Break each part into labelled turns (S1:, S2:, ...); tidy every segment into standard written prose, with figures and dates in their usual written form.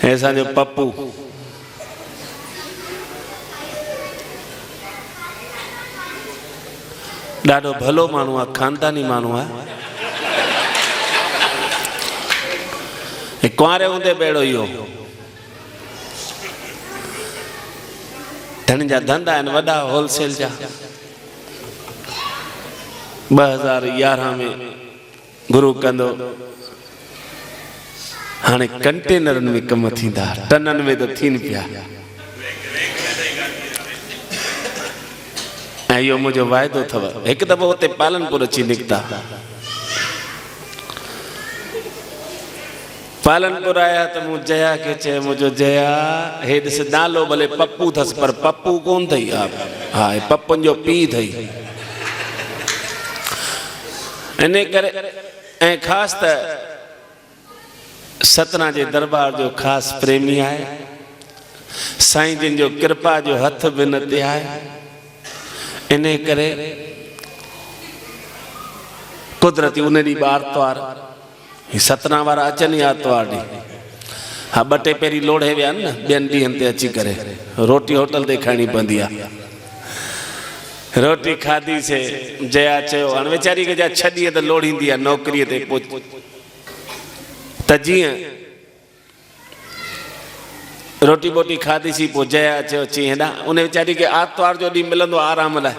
S1: ऐसा जो पप्पू ॾाढो भलो माण्हू आहे, खानदानी माण्हू आहे। कुंवारे हूंदे बेड़ो इहो धन जा धंधा आहिनि वॾा होलसेल जा। 2011 में गुरु कंदो, हाणे कंटेनरनि में कम थींदा, टननि में त थियनि पिया। ऐं इहो मुंहिंजो वाइदो अथव। हिकु दफ़ो हुते पालनपुर अची निकिता, पालनपुर आया त मूं जया खे चयो, मुंहिंजो जया हे ॾिस नालो भले पप्पू अथसि पर पप्पू कोन अथई। हा हे पप्पनि जो पीउ अथई। इन करे ऐं ख़ासि त सतना जे दरबार जो ख़ासि प्रेमी आहे। साईं जिन जो कृपा जो हथ बि न ते आहे। इन करे कुदरती उन ॾींहुं आर्तवार सतना वारा अचनि आर्तवार ॾींहुं। हा 2 टे पहिरीं लोढ़े विया आहिनि न, ॿियनि ॾींहंनि ते अची करे रोटी होटल ते खाइणी पवंदी आहे। रोटी खाधीसीं, जया चयो हाणे वीचारी खे 6 ॾींहं त लोड़ींदी आहे नौकरीअ ते, पोइ त जीअं रोटी बोटी खाधीसीं, पोइ जया चयो चई हेॾा उन वीचारी खे आर्तवार जो ॾींहुं मिलंदो आराम लाइ।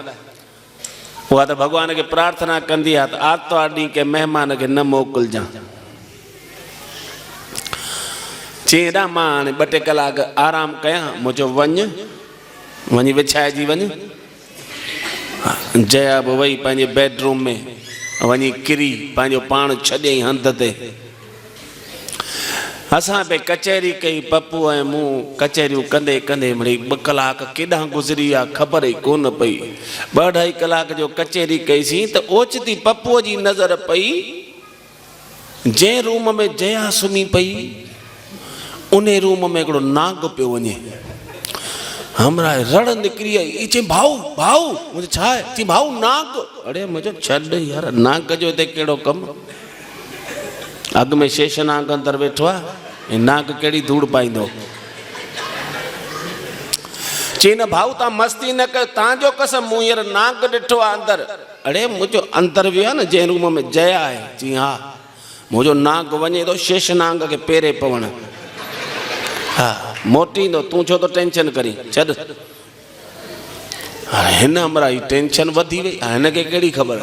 S1: उहा त भॻवान खे प्रार्थना कंदी आहे त आर्तवार ॾींहुं के महिमान खे न मोकिलिजां। चई हेॾा मां हाणे 2 टे कलाक आराम कयां, मुंहिंजो वञी विछाइजी वञ। जया बि वई पंहिंजे बेडरूम में, वञी किरी पंहिंजो पाण छॾियईं हंध ते। असां पे कचहरी कई, पप्पू ऐं मूं कचहरियूं कंदे कंदे मिड़ी 2 कलाक केॾां गुज़री विया ख़बर ई कोन पई। 2 अढाई कलाक जो कचहरी कईसीं त ओचिती पप्पूअ जी नज़र पई जंहिं रूम में जया सुम्ही पई उन रूम में हिकिड़ो नाग पियो वञे। हमरा रड़ निकिरी आई। चई भाऊ मुंहिंजो छा आहे? चई भाऊ नाग। अड़े मुंहिंजो छॾ यार, नाग जो हिते कहिड़ो कमु? अॻ में शेषनाग अंदरि वेठो आहे, नाग कहिड़ी धूड़ पाईंदो। चई न भाऊ तव्हां मस्ती न कयो, तव्हांजो कसम मूं हींअर नाग ॾिठो आहे अंदरि। अड़े मुंहिंजो अंदरि वियो आहे न जंहिं रूम में जया आहे। चई हा मुंहिंजो नाग वञे थो शेषनाग खे पेरे पवण। हा मोटींदो, तूं छो तो टेंशन करी, छॾ। हिन हमरा ही टेंशन वधी वई। हिनखे कहिड़ी ख़बर?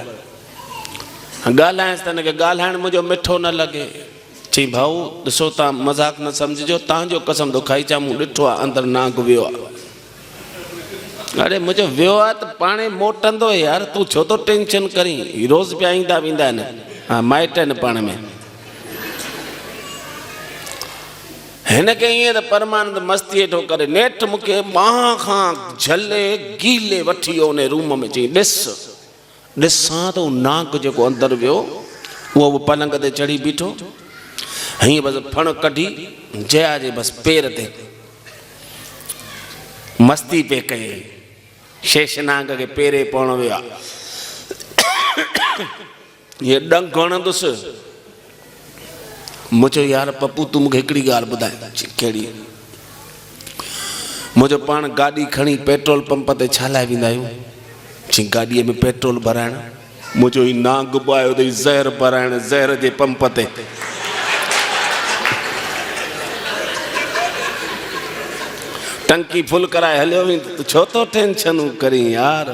S1: ॻाल्हायसि त हिनखे ॻाल्हाइणु मुंहिंजो मिठो न लॻे। चई भाऊ ॾिसो तव्हां मज़ाक न सम्झिजो, तव्हांजो कसम थो खाई चा, मूं ॾिठो आहे अंदरि नाग वियो आहे। अड़े मुंहिंजो वियो आहे त पाणे मोटंदो यार, तूं छो तो टेंशन करी? रोज़ पिया ईंदा वेंदा आहिनि। हा माइट आहिनि पाण में। हिनखे ईअं त परमानंद मस्ती हेठो करे नेठि मूंखे ॿांह खां झले गीले वठी वियो उन रूम में। चई ॾिसां त नाग जेको अंदरि वियो उहो बि पलंग ते चढ़ी बीठो, हीअं बसि फण कढी जया जे बसि पेर ते मस्ती पे कई। शेषनाग खे पेरे पवण वियो आहे। हीअ डंग हणंदुसि। मूं चयो यार पप्पू तूं मूंखे हिकिड़ी ॻाल्हि ॿुधाए। कहिड़ी? मुंहिंजो पाण गाॾी खणी पेट्रोल पंप ते छा लाइ वेंदा आहियूं? चई गाॾीअ में पेट्रोल भराइण। मुंहिंजो ही नाग बि आयो अथई ज़हर भराइण, ज़हर जे पंप ते। टंकी फुल कराए हलियो वञ, छो तो टेंशनूं करी यार?